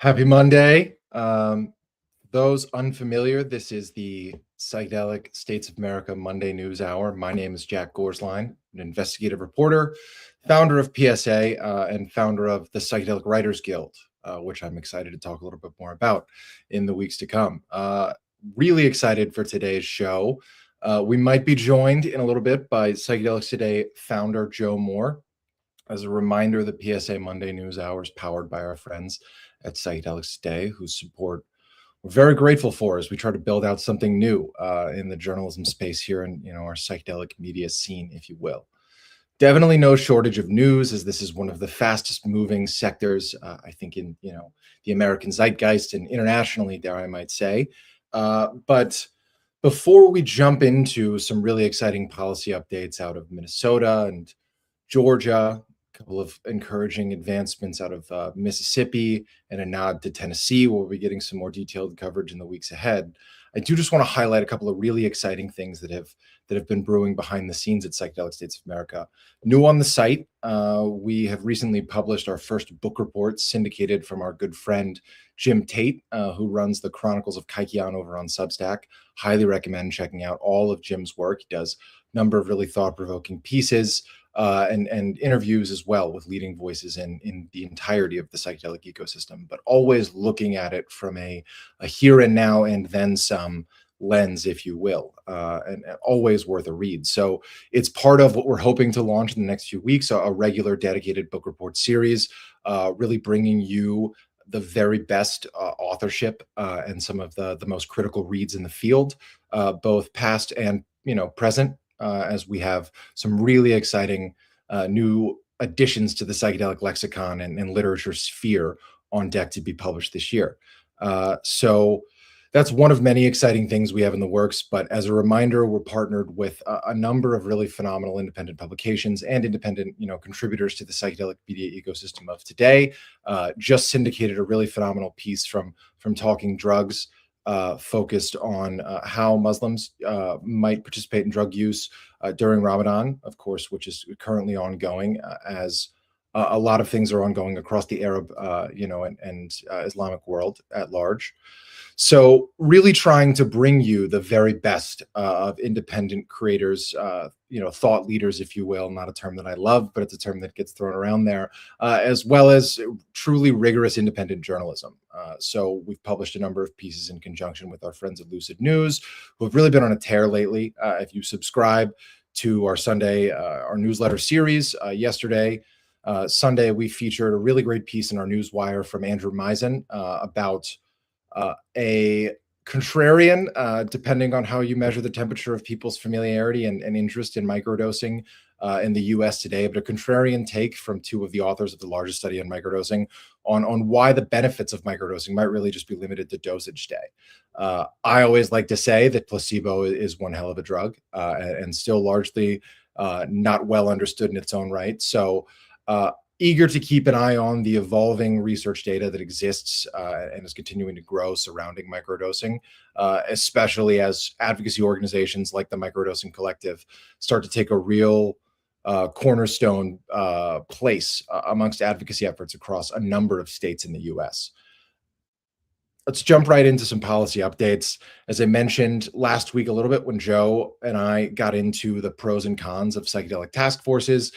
Happy Monday. Those unfamiliar, this is the Psychedelic States of America Monday News Hour. My name is Jack Gorsline, an investigative reporter, founder of PSA, and founder of the Psychedelic Writers Guild, which I'm excited to talk a little bit more about in the weeks to come. Really excited for today's show. We might be joined in a little bit by Psychedelics Today founder Joe Moore. As a reminder, the PSA Monday News Hour is powered by our friends at Psychedelics Today, whose support we're very grateful for as we try to build out something new in the journalism space here in our psychedelic media scene, if you will. Definitely no shortage of news, as this is one of the fastest moving sectors, I think, in the American zeitgeist and internationally, dare I might say. But before we jump into some really exciting policy updates out of Minnesota and Georgia, a couple of encouraging advancements out of Mississippi, and a nod to Tennessee, where we'll be getting some more detailed coverage in the weeks ahead. I do just want to highlight a couple of really exciting things that have been brewing behind the scenes at Psychedelic States of America. New on the site, we have recently published our first book report, syndicated from our good friend Jim Tate, who runs the Chronicles of Kaikian over on Substack. Highly recommend checking out all of Jim's work. He does a number of really thought-provoking pieces and interviews as well with leading voices in the entirety of the psychedelic ecosystem, but always looking at it from a here and now and then some lens, if you will, and always worth a read. So it's part of what we're hoping to launch in the next few weeks, a regular dedicated book report series, really bringing you the very best authorship and some of the most critical reads in the field, both past and present, as we have some really exciting new additions to the psychedelic lexicon and literature sphere on deck to be published this year. So that's one of many exciting things we have in the works. But as a reminder, we're partnered with a number of really phenomenal independent publications and independent contributors to the psychedelic media ecosystem of today. Just syndicated a really phenomenal piece from Talking Drugs, focused on how Muslims might participate in drug use during Ramadan, of course, which is currently ongoing, as a lot of things are ongoing across the Arab, and Islamic world at large. So really trying to bring you the very best of independent creators, thought leaders, if you will, not a term that I love, but it's a term that gets thrown around there, as well as truly rigorous independent journalism. So we've published a number of pieces in conjunction with our friends at Lucid News, who have really been on a tear lately. If you subscribe to our Sunday, our newsletter series, yesterday, Sunday, we featured a really great piece in our newswire from Andrew Meisen about a contrarian, depending on how you measure the temperature of people's familiarity and interest in microdosing in the US today, but a contrarian take from two of the authors of the largest study on microdosing on why the benefits of microdosing might really just be limited to dosage day. I always like to say that placebo is one hell of a drug, and still largely not well understood in its own right. So eager to keep an eye on the evolving research data that exists and is continuing to grow surrounding microdosing, especially as advocacy organizations like the Microdosing Collective start to take a real cornerstone place amongst advocacy efforts across a number of states in the US. Let's jump right into some policy updates. As I mentioned last week a little bit when Joe and I got into the pros and cons of psychedelic task forces,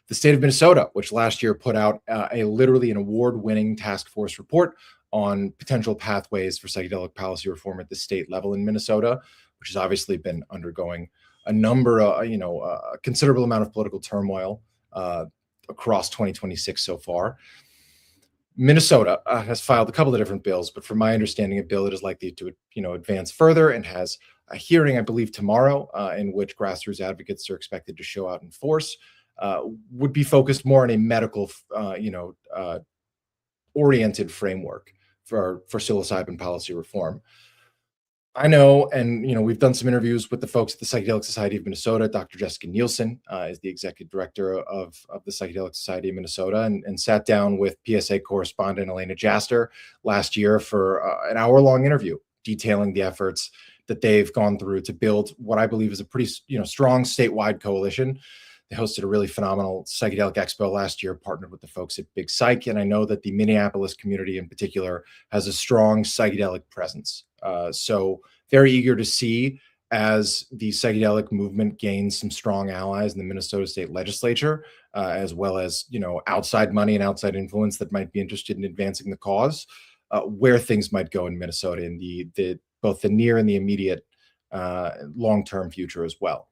the state of Minnesota, which last year put out literally an award-winning task force report on potential pathways for psychedelic policy reform at the state level in Minnesota, which has obviously been undergoing a number of, a considerable amount of political turmoil across 2026 so far. Minnesota has filed a couple of different bills, but from my understanding, a bill that is likely to, advance further and has a hearing, I believe, tomorrow, in which grassroots advocates are expected to show out in force. Would be focused more on a medical, oriented framework for psilocybin policy reform. I know, and we've done some interviews with the folks at the Psychedelic Society of Minnesota. Dr. Jessica Nielsen is the executive director of the Psychedelic Society of Minnesota, and sat down with PSA correspondent Elena Jaster last year for an hour-long interview detailing the efforts that they've gone through to build what I believe is a pretty strong statewide coalition They hosted a really phenomenal psychedelic expo last year, partnered with the folks at Big Psych. And I know that the Minneapolis community in particular has a strong psychedelic presence. So very eager to see as the psychedelic movement gains some strong allies in the Minnesota state legislature, as well as, outside money and outside influence that might be interested in advancing the cause, where things might go in Minnesota in the both the near and the immediate long-term future as well.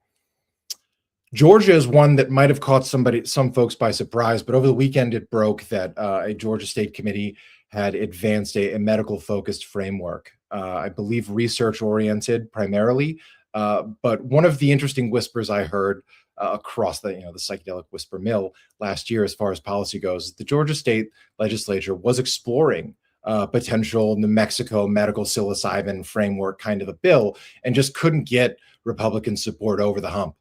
Georgia is one that might have caught some folks by surprise, but over the weekend it broke that a Georgia State committee had advanced a medical-focused framework. I believe research-oriented primarily, but one of the interesting whispers I heard across the psychedelic whisper mill last year, as far as policy goes, the Georgia State Legislature was exploring potential New Mexico medical psilocybin framework kind of a bill, and just couldn't get Republican support over the hump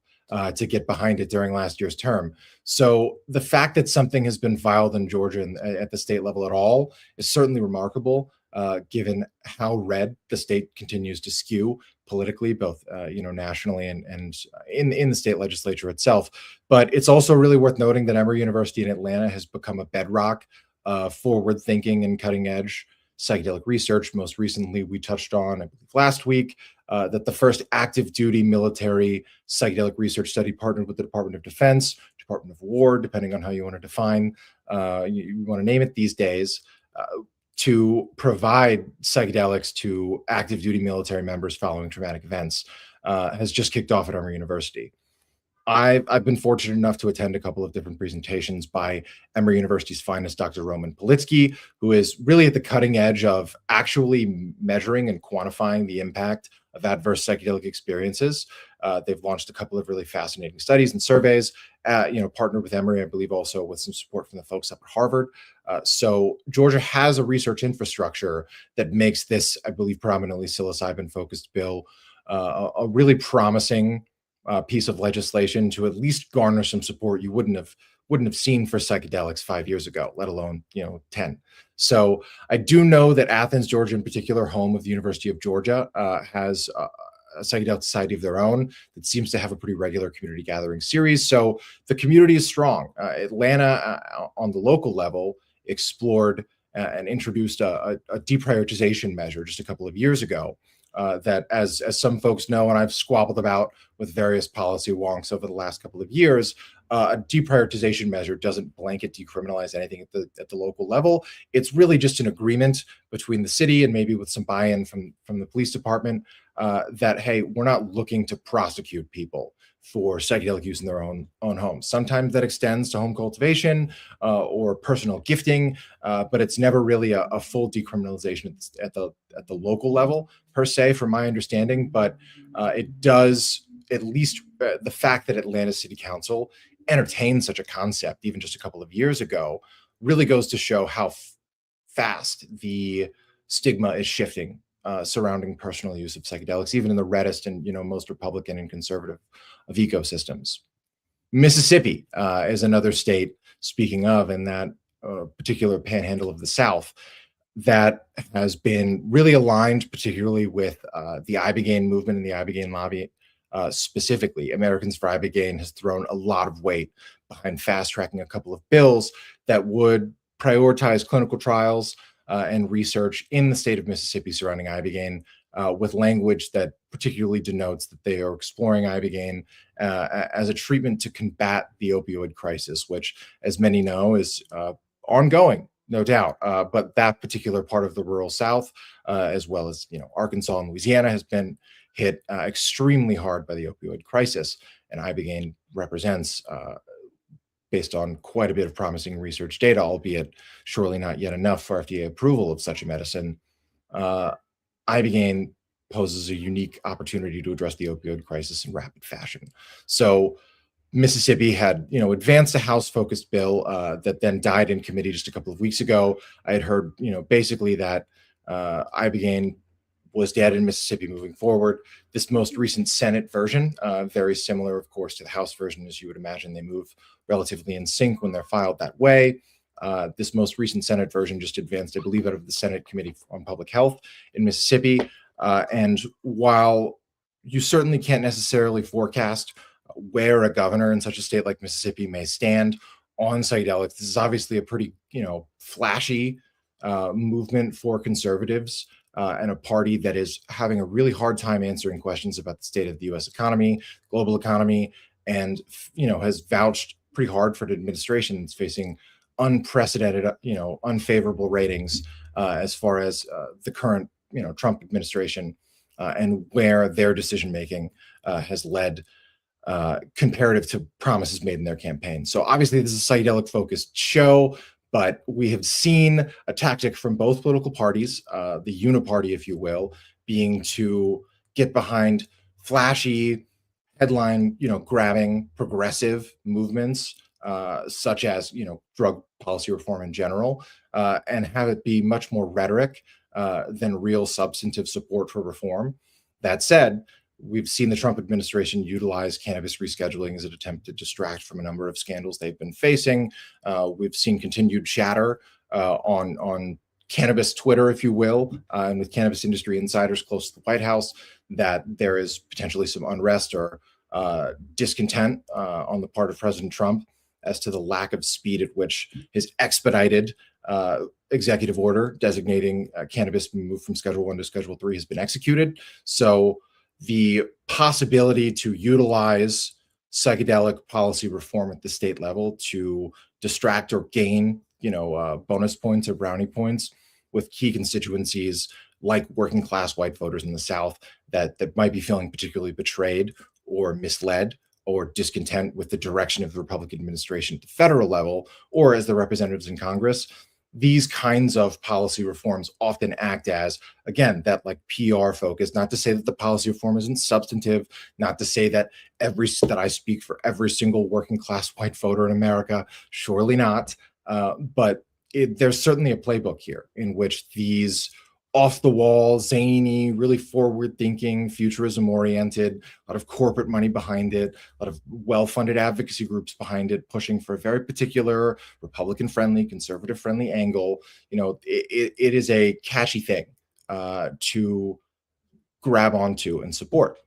to get behind it during last year's term. So the fact that something has been filed in Georgia at the state level at all is certainly remarkable, given how red the state continues to skew politically, both nationally and in the state legislature itself. But it's also really worth noting that Emory University in Atlanta has become a bedrock forward thinking and cutting edge psychedelic research. Most recently, we touched on, I believe last week, that the first active duty military psychedelic research study partnered with the Department of Defense, Department of War, depending on how you want to define, you want to name it these days, to provide psychedelics to active duty military members following traumatic events, has just kicked off at Emory University. I've been fortunate enough to attend a couple of different presentations by Emory University's finest, Dr. Roman Politsky, who is really at the cutting edge of actually measuring and quantifying the impact of adverse psychedelic experiences. They've launched a couple of really fascinating studies and surveys, partnered with Emory, I believe also with some support from the folks up at Harvard. So Georgia has a research infrastructure that makes this, I believe, predominantly psilocybin-focused bill a really promising piece of legislation to at least garner some support you wouldn't have seen for psychedelics 5 years ago, let alone 10. So I do know that Athens, Georgia, in particular, home of the University of Georgia, has a psychedelic society of their own that seems to have a pretty regular community gathering series. So the community is strong. Atlanta, on the local level, explored and introduced a deprioritization measure just a couple of years ago. That, as some folks know, and I've squabbled about with various policy wonks over the last couple of years, a deprioritization measure doesn't blanket decriminalize anything at the local level. It's really just an agreement between the city and maybe with some buy-in from the police department that, hey, we're not looking to prosecute people for psychedelic use in their own homes. Sometimes that extends to home cultivation or personal gifting, but it's never really a full decriminalization at the local level per se, from my understanding. But it does, at least the fact that Atlanta City Council entertained such a concept even just a couple of years ago really goes to show how fast the stigma is shifting surrounding personal use of psychedelics, even in the reddest and most Republican and conservative of ecosystems. Mississippi is another state, speaking of, in that particular panhandle of the South, that has been really aligned particularly with the Ibogaine movement and the Ibogaine lobby. Specifically, Americans for Ibogaine has thrown a lot of weight behind fast-tracking a couple of bills that would prioritize clinical trials and research in the state of Mississippi surrounding Ibogaine, with language that particularly denotes that they are exploring Ibogaine as a treatment to combat the opioid crisis, which, as many know, is ongoing, no doubt. But that particular part of the rural South, as well as Arkansas and Louisiana, has been hit extremely hard by the opioid crisis, and Ibogaine represents, based on quite a bit of promising research data, albeit surely not yet enough for FDA approval of such a medicine, Ibogaine poses a unique opportunity to address the opioid crisis in rapid fashion. So Mississippi had, advanced a House-focused bill that then died in committee just a couple of weeks ago. I had heard, basically that Ibogaine was dead in Mississippi moving forward. This most recent Senate version, very similar, of course, to the House version, as you would imagine. They move relatively in sync when they're filed that way. This most recent Senate version just advanced, I believe, out of the Senate Committee on Public Health in Mississippi. And while you certainly can't necessarily forecast where a governor in such a state like Mississippi may stand on psychedelics. This is obviously a pretty, flashy movement for conservatives and a party that is having a really hard time answering questions about the state of the U.S. economy, global economy, and has vouched pretty hard for an administration that's facing unprecedented, unfavorable ratings as far as the current, Trump administration and where their decision making has led comparative to promises made in their campaign. So obviously, this is a psychedelic focused show, but we have seen a tactic from both political parties, the uniparty, if you will, being to get behind flashy headline, grabbing progressive movements, such as, drug policy reform in general, and have it be much more rhetoric than real substantive support for reform. That said, we've seen the Trump administration utilize cannabis rescheduling as an attempt to distract from a number of scandals they've been facing. We've seen continued chatter on cannabis Twitter, if you will, and with cannabis industry insiders close to the White House, that there is potentially some unrest or discontent on the part of President Trump as to the lack of speed at which his expedited executive order designating cannabis being moved from Schedule 1 to Schedule 3 has been executed. So the possibility to utilize psychedelic policy reform at the state level to distract or gain, bonus points or brownie points with key constituencies like working class white voters in the South that might be feeling particularly betrayed or misled or discontent with the direction of the Republican administration at the federal level, or as the representatives in Congress. These kinds of policy reforms often act as, again, that like PR focus, not to say that the policy reform isn't substantive, not to say that that I speak for every single working class white voter in America, surely not. But there's certainly a playbook here in which these off the wall, zany, really forward thinking, futurism oriented, a lot of corporate money behind it, a lot of well funded advocacy groups behind it, pushing for a very particular Republican friendly, conservative friendly angle. It is a catchy thing to grab onto and support.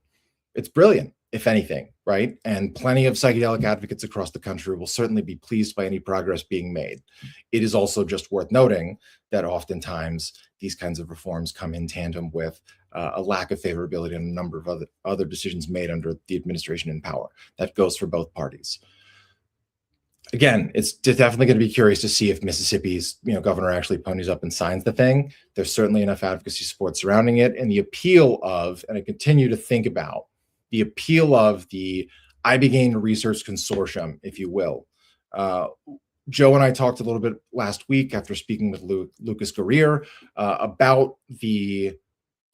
It's brilliant, if anything, right? And plenty of psychedelic advocates across the country will certainly be pleased by any progress being made. It is also just worth noting that oftentimes these kinds of reforms come in tandem with a lack of favorability on a number of other decisions made under the administration in power. That goes for both parties. Again, it's definitely going to be curious to see if Mississippi's governor actually ponies up and signs the thing. There's certainly enough advocacy support surrounding it, and the appeal of, and I continue to think about, the appeal of the Ibogaine Research Consortium, if you will. Joe and I talked a little bit last week after speaking with Lucas Guerrier about the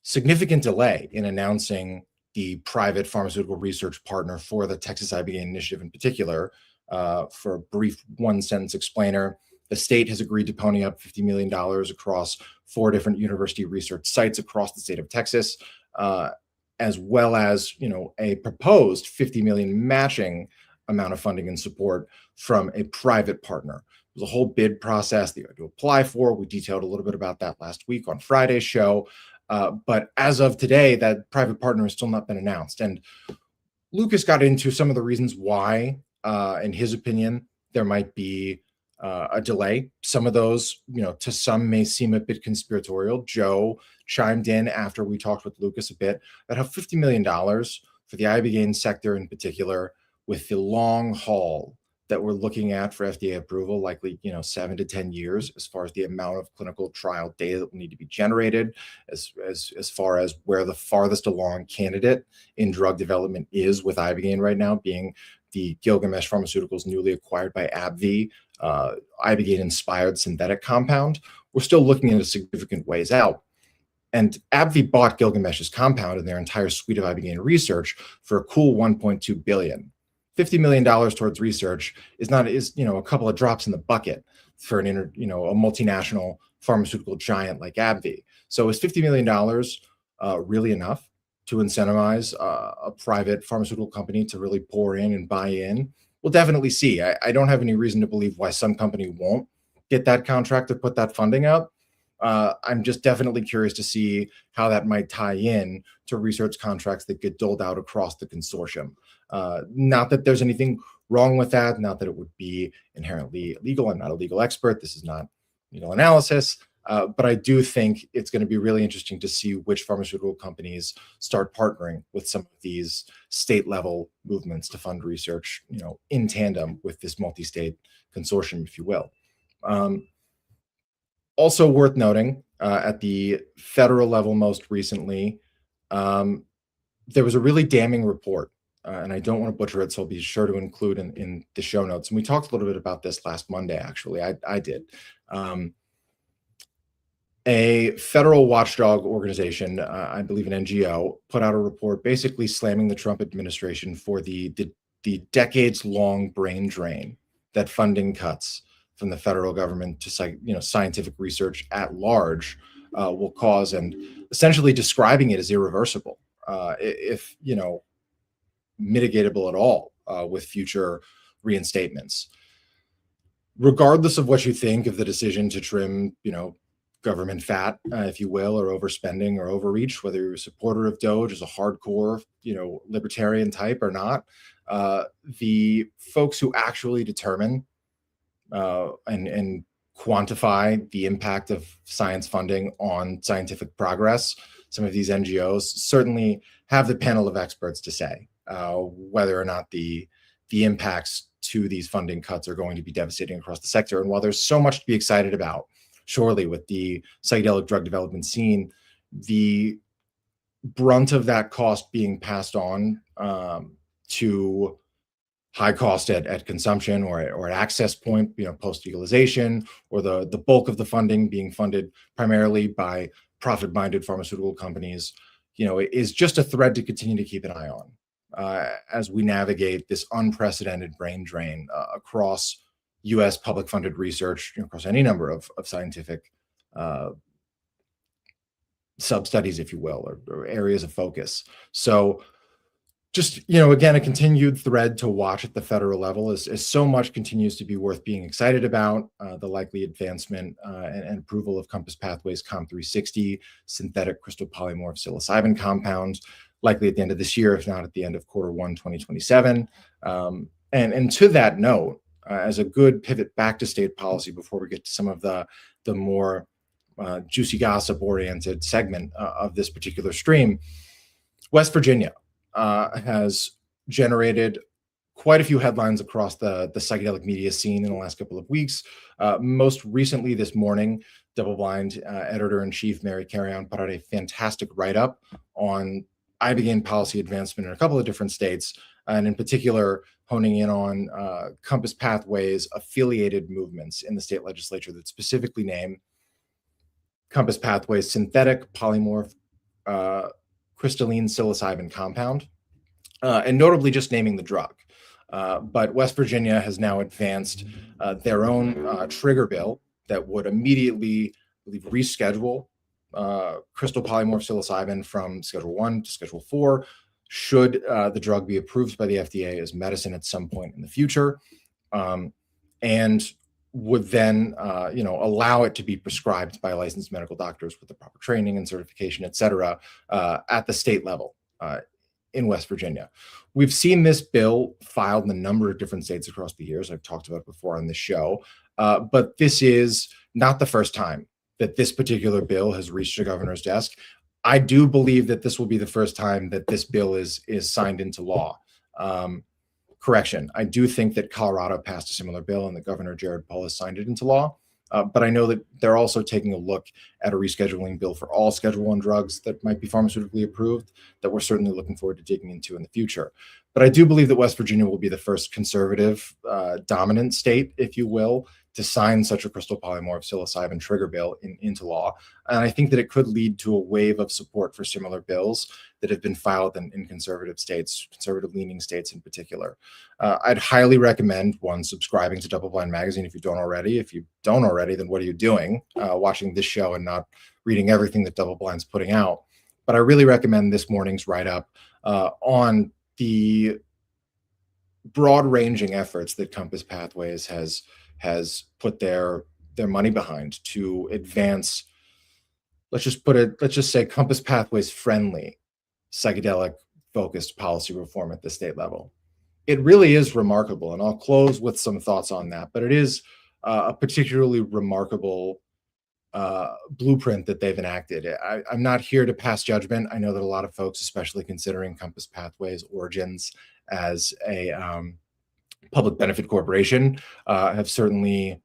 significant delay in announcing the private pharmaceutical research partner for the Texas Ibogaine Initiative in particular. For a brief one-sentence explainer, the state has agreed to pony up $50 million across 4 different university research sites across the state of Texas, as well as a proposed $50 million matching amount of funding and support from a private partner. There's a whole bid process that you had to apply for. We detailed a little bit about that last week on Friday's show. But as of today, that private partner has still not been announced. And Lucas got into some of the reasons why, in his opinion, there might be a delay. Some of those, to some may seem a bit conspiratorial. Joe chimed in after we talked with Lucas a bit about how $50 million for the Ibogaine sector in particular, with the long haul that we're looking at for FDA approval, likely 7 to 10 years, as far as the amount of clinical trial data that will need to be generated, as far as where the farthest along candidate in drug development is with Ibogaine right now, being the Gilgamesh Pharmaceuticals newly acquired by AbbVie, Ibogaine-inspired synthetic compound. We're still looking at a significant ways out. And AbbVie bought Gilgamesh's compound and their entire suite of Ibogaine research for a cool $1.2 billion. $50 million towards research is a couple of drops in the bucket for a multinational pharmaceutical giant like AbbVie. So is $50 million really enough to incentivize a private pharmaceutical company to really pour in and buy in? We'll definitely see. I don't have any reason to believe why some company won't get that contract or put that funding out. I'm just definitely curious to see how that might tie in to research contracts that get doled out across the consortium. Not that there's anything wrong with that, not that it would be inherently illegal. I'm not a legal expert. This is not legal analysis. But I do think it's going to be really interesting to see which pharmaceutical companies start partnering with some of these state level movements to fund research, in tandem with this multi-state consortium, if you will. Also worth noting, at the federal level most recently, there was a really damning report, and I don't want to butcher it, so I'll be sure to include in the show notes. And we talked a little bit about this last Monday, actually. I did. A federal watchdog organization, I believe an NGO, put out a report basically slamming the Trump administration for the decades-long brain drain that funding cuts from the federal government to scientific research at large will cause, and essentially describing it as irreversible, if mitigatable at all, with future reinstatements. Regardless of what you think of the decision to trim, government fat, if you will, or overspending or overreach, whether you're a supporter of Doge as a hardcore, libertarian type or not, the folks who actually determine and quantify the impact of science funding on scientific progress, some of these NGOs certainly have the panel of experts to say whether or not the impacts to these funding cuts are going to be devastating across the sector. And while there's so much to be excited about, surely, with the psychedelic drug development scene, the brunt of that cost being passed on to high cost at consumption or at access point, post legalization, or the bulk of the funding being funded primarily by profit-minded pharmaceutical companies, is just a thread to continue to keep an eye on as we navigate this unprecedented brain drain across U.S. public funded research, across any number of scientific sub-studies, if you will, or areas of focus. So just, again, a continued thread to watch at the federal level as so much continues to be worth being excited about. The likely advancement and approval of Compass Pathways COM360 synthetic crystal polymorph psilocybin compound, likely at the end of this year, if not at the end of Q1 2027. And to that note, as a good pivot back to state policy before we get to some of the more juicy gossip-oriented segment of this particular stream, West Virginia has generated quite a few headlines across the psychedelic media scene in the last couple of weeks. Most recently this morning, Double-Blind editor-in-chief Mary Carrion put out a fantastic write-up on ibogaine policy advancement in a couple of different states, and in particular honing in on Compass Pathways affiliated movements in the state legislature that specifically name Compass Pathways synthetic polymorph crystalline psilocybin compound, and notably just naming the drug. But West Virginia has now advanced their own trigger bill that would immediately, I believe, reschedule crystal polymorph psilocybin from Schedule 1 to Schedule 4, should the drug be approved by the FDA as medicine at some point in the future, and would then allow it to be prescribed by licensed medical doctors with the proper training and certification, et cetera, at the state level in West Virginia. We've seen this bill filed in a number of different states across the years. I've talked about it before on this show, but this is not the first time that this particular bill has reached a governor's desk. I do believe that this will be the first time that this bill is signed into law. Correction, I do think that Colorado passed a similar bill and that Governor Jared Polis signed it into law. But I know that they're also taking a look at a rescheduling bill for all Schedule 1 drugs that might be pharmaceutically approved that we're certainly looking forward to digging into in the future. But I do believe that West Virginia will be the first conservative dominant state, if you will, to sign such a crystal polymorph psilocybin trigger bill into law. And I think that it could lead to a wave of support for similar bills that have been filed in conservative states, conservative-leaning states in particular. I'd highly recommend, one, subscribing to Double-Blind Magazine if you don't already. If you don't already, then what are you doing watching this show and not reading everything that Double-Blind's putting out? But I really recommend this morning's write-up on the broad-ranging efforts that Compass Pathways has put their money behind to advance, let's just say Compass Pathways friendly psychedelic focused policy reform at the state level. it really is remarkable, and I'll close with some thoughts on that. But it is a particularly remarkable blueprint that they've enacted. I'm not here to pass judgment. I know that a lot of folks, especially considering Compass Pathways' origins as a public benefit corporation, have certainly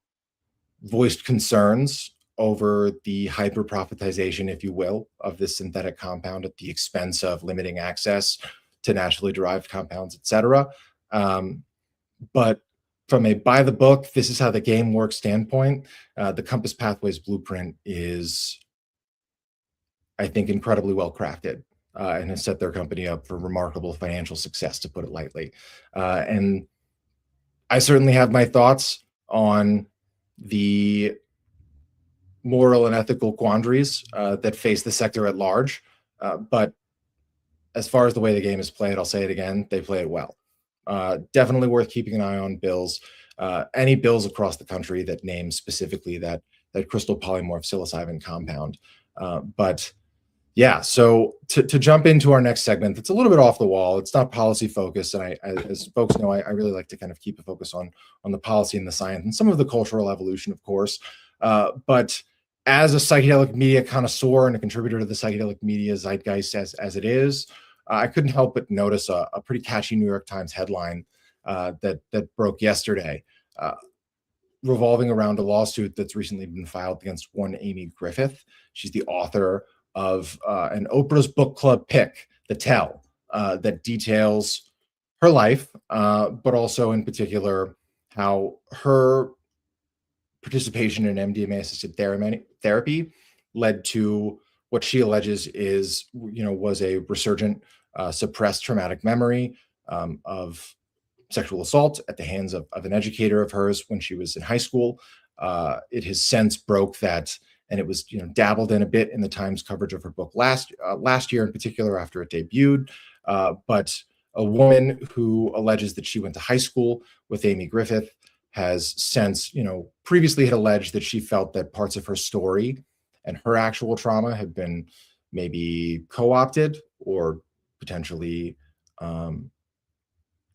voiced concerns over the hyper profitization, if you will, of this synthetic compound at the expense of limiting access to naturally derived compounds, et cetera. But from a by the book, this is how the game works standpoint, the Compass Pathways blueprint is, I think, incredibly well crafted, and has set their company up for remarkable financial success, to put it lightly. And I certainly have my thoughts on the moral and ethical quandaries that face the sector at large. But as far as the way the game is played, I'll say it again, they play it well. Definitely worth keeping an eye on bills. Any bills across the country that name specifically that crystal polymorph psilocybin compound. But yeah, so to jump into our next segment, it's a little bit off the wall. It's not policy focused, and as folks know, I really like to kind of keep a focus on the policy and the science and some of the cultural evolution, of course. But as a psychedelic media connoisseur and a contributor to the psychedelic media zeitgeist as it is, I couldn't help but notice a pretty catchy New York Times headline that broke yesterday, revolving around a lawsuit that's recently been filed against one Amy Griffith. She's the author of an Oprah's Book Club pick, The Tell, that details her life, but also in particular how her participation in MDMA-assisted therapy led to what she alleges was a resurgent, suppressed traumatic memory of sexual assault at the hands of an educator of hers when she was in high school. It has since broke that, and it was dabbled in a bit in the Times coverage of her book last year, in particular after it debuted. But a woman who alleges that she went to high school with Amy Griffith has since, previously had alleged that she felt that parts of her story and her actual trauma had been maybe co-opted or potentially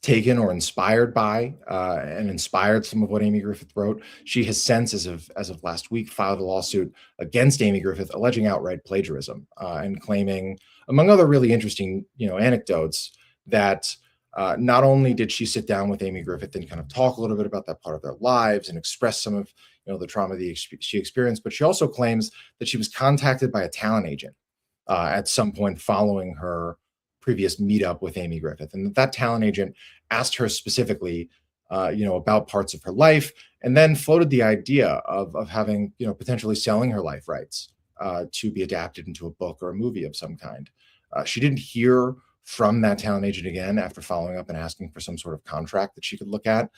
taken or inspired by and inspired some of what Amy Griffith wrote. She has since, as of last week, filed a lawsuit against Amy Griffith, alleging outright plagiarism and claiming, among other really interesting, anecdotes, that not only did she sit down with Amy Griffith and kind of talk a little bit about that part of their lives and express some of the trauma that she experienced, but she also claims that she was contacted by a talent agent at some point following her previous meetup with Amy Griffith, and that talent agent asked her specifically, about parts of her life, and then floated the idea of having, potentially selling her life rights to be adapted into a book or a movie of some kind. She didn't hear from that talent agent again after following up and asking for some sort of contract that she could look at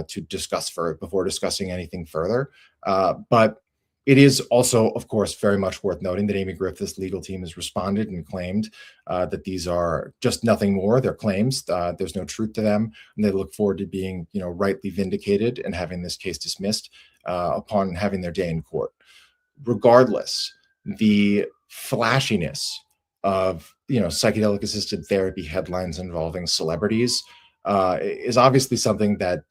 to discuss before discussing anything further. But it is also, of course, very much worth noting that Amy Griffith's legal team has responded and claimed that these are just nothing more. They're claims. There's no truth to them, and they look forward to being, rightly vindicated and having this case dismissed upon having their day in court. Regardless, the flashiness of psychedelic assisted therapy headlines involving celebrities is obviously something that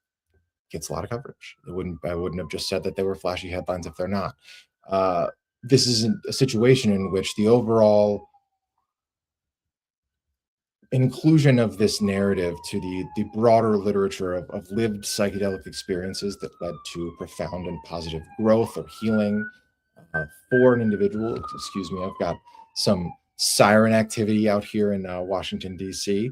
gets a lot of coverage. I wouldn't have just said that they were flashy headlines if they're not. This is a situation in which the overall inclusion of this narrative to the broader literature of lived psychedelic experiences that led to profound and positive growth or healing for an individual. Excuse me, I've got some siren activity out here in Washington, D.C.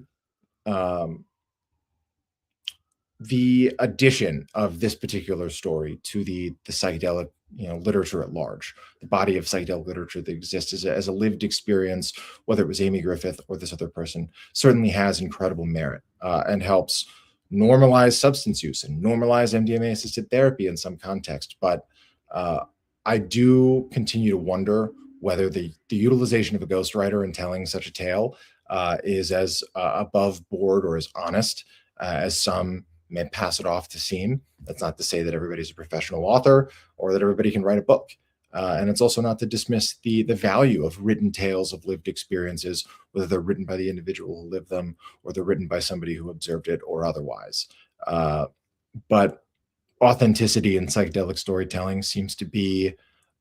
The addition of this particular story to the psychedelic literature at large, the body of psychedelic literature that exists as a lived experience, whether it was Amy Griffith or this other person, certainly has incredible merit and helps normalize substance use and normalize MDMA assisted therapy in some context. But I do continue to wonder whether the utilization of a ghostwriter in telling such a tale is as above board or as honest as some may pass it off to seem. That's not to say that everybody's a professional author or that everybody can write a book. And it's also not to dismiss the value of written tales of lived experiences, whether they're written by the individual who lived them or they're written by somebody who observed it or otherwise. But authenticity in psychedelic storytelling seems to be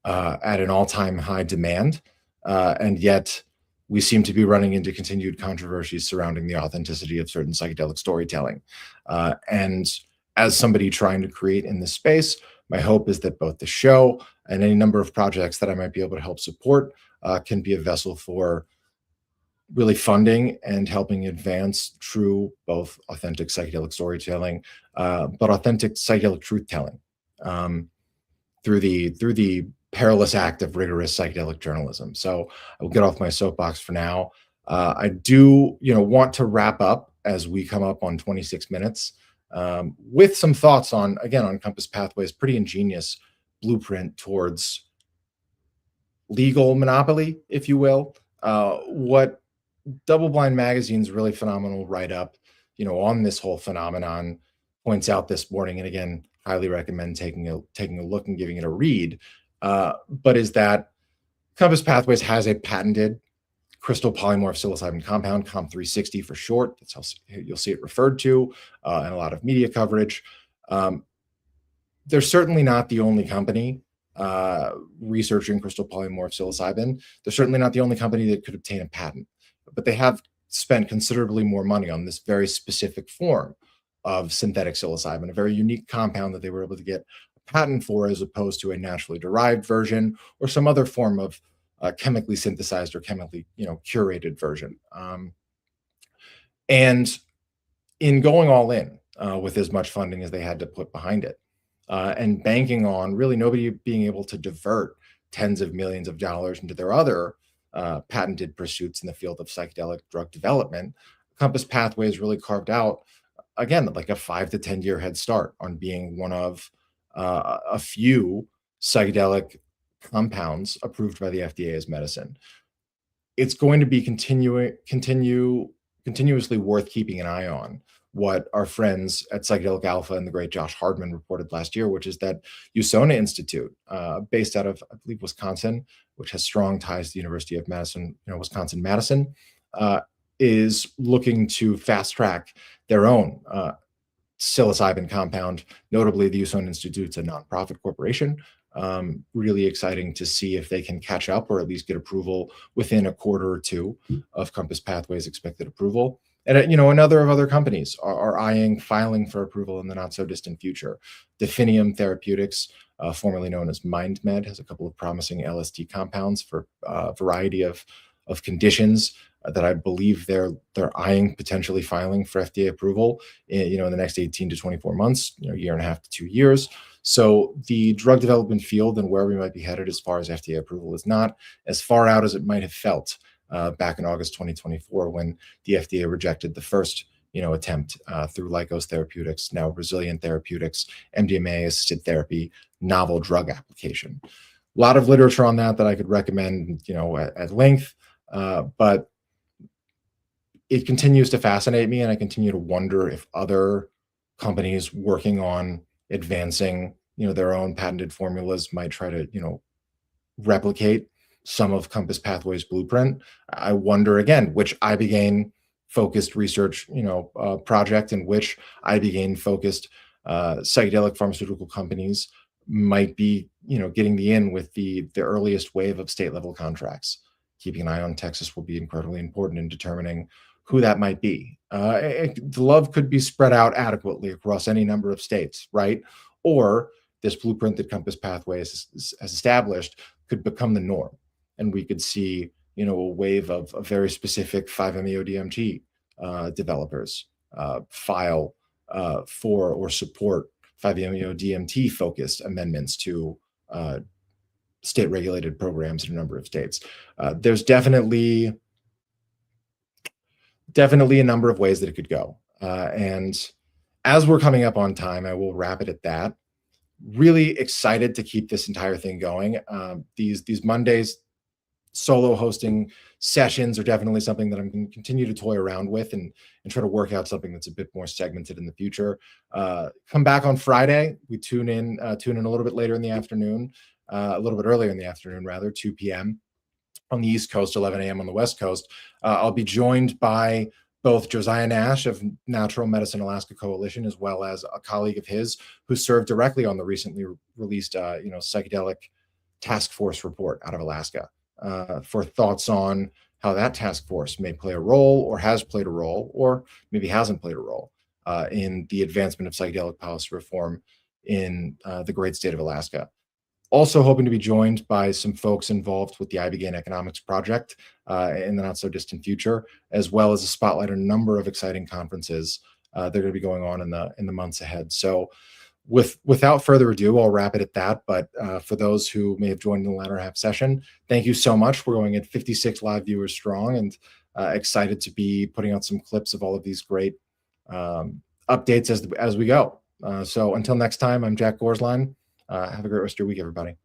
at an all-time high demand, and yet we seem to be running into continued controversies surrounding the authenticity of certain psychedelic storytelling. And as somebody trying to create in this space, my hope is that both the show and any number of projects that I might be able to help support can be a vessel for really funding and helping advance true, both authentic psychedelic storytelling, but authentic psychedelic truth telling through the perilous act of rigorous psychedelic journalism. So I will get off my soapbox for now. I do, want to wrap up as we come up on 26 minutes with some thoughts on Compass Pathways' pretty ingenious blueprint towards legal monopoly, if you will. What Double Blind Magazine's really phenomenal write-up, on this whole phenomenon points out this morning, and again, highly recommend taking a look and giving it a read. But is that Compass Pathways has a patented crystal polymorph psilocybin compound, COMP360 for short. That's how you'll see it referred to in a lot of media coverage. They're certainly not the only company researching crystal polymorph psilocybin. They're certainly not the only company that could obtain a patent, but they have spent considerably more money on this very specific form of synthetic psilocybin, a very unique compound that they were able to get a patent for, as opposed to a naturally derived version or some other form of chemically synthesized or chemically, curated version. And in going all in with as much funding as they had to put behind it, and banking on really nobody being able to divert tens of millions of dollars into their other patented pursuits in the field of psychedelic drug development, Compass Pathways really carved out, again, like a 5 to 10 year head start on being one of a few psychedelic compounds approved by the FDA as medicine. It's going to be continuously worth keeping an eye on what our friends at Psychedelic Alpha and the great Josh Hardman reported last year, which is that USONA Institute, based out of, I believe, Wisconsin, which has strong ties to the University of Madison, Wisconsin-Madison, is looking to fast track their own psilocybin compound. Notably, the USONA Institute's a nonprofit corporation. Really exciting to see if they can catch up or at least get approval within a quarter or two of Compass Pathways' expected approval. And, a number of other companies are eyeing filing for approval in the not so distant future. Definium Therapeutics, formerly known as MindMed, has a couple of promising LSD compounds for a variety of conditions that I believe they're eyeing potentially filing for FDA approval in the next 18 to 24 months, year and a half to 2 years. So the drug development field and where we might be headed as far as FDA approval is not as far out as it might have felt back in August 2024, when the FDA rejected the first attempt through Lykos Therapeutics, now Resilient Therapeutics, MDMA-assisted therapy, novel drug application. A lot of literature on that I could recommend, at length, but it continues to fascinate me, and I continue to wonder if other companies working on advancing, their own patented formulas might try to, replicate some of Compass Pathways' blueprint. I wonder again which ibogaine focused research, project in which ibogaine focused psychedelic pharmaceutical companies might be, getting the in with the earliest wave of state level contracts. Keeping an eye on Texas will be incredibly important in determining who that might be. The love could be spread out adequately across any number of states, right? Or this blueprint that Compass Pathways has established could become the norm, and we could see, a wave of very specific 5-MeO-DMT developers file for or support 5-MeO-DMT focused amendments to state regulated programs in a number of states. There's definitely a number of ways that it could go. And as we're coming up on time, I will wrap it at that. Really excited to keep this entire thing going. These Mondays solo hosting sessions are definitely something that I'm going to continue to toy around with and try to work out something that's a bit more segmented in the future. Come back on Friday. We tune in a little bit later in the afternoon a little bit earlier in the afternoon, rather, 2 p.m. on the East Coast, 11 a.m. on the West Coast. I'll be joined by both Josiah Nash of Natural Medicine Alaska Coalition, as well as a colleague of his who served directly on the recently released, psychedelic task force report out of Alaska, for thoughts on how that task force may play a role, or has played a role, or maybe hasn't played a role in the advancement of psychedelic policy reform in the great state of Alaska. Also hoping to be joined by some folks involved with the iBegan Economics Project in the not so distant future, as well as a spotlight on a number of exciting conferences that are going to be going on in the months ahead. So without further ado, I'll wrap it at that. But for those who may have joined in the latter half session, thank you so much. We're going at 56 live viewers strong, and excited to be putting out some clips of all of these great updates as we go. So until next time, I'm Jack Gorsline. Have a great rest of your week, everybody.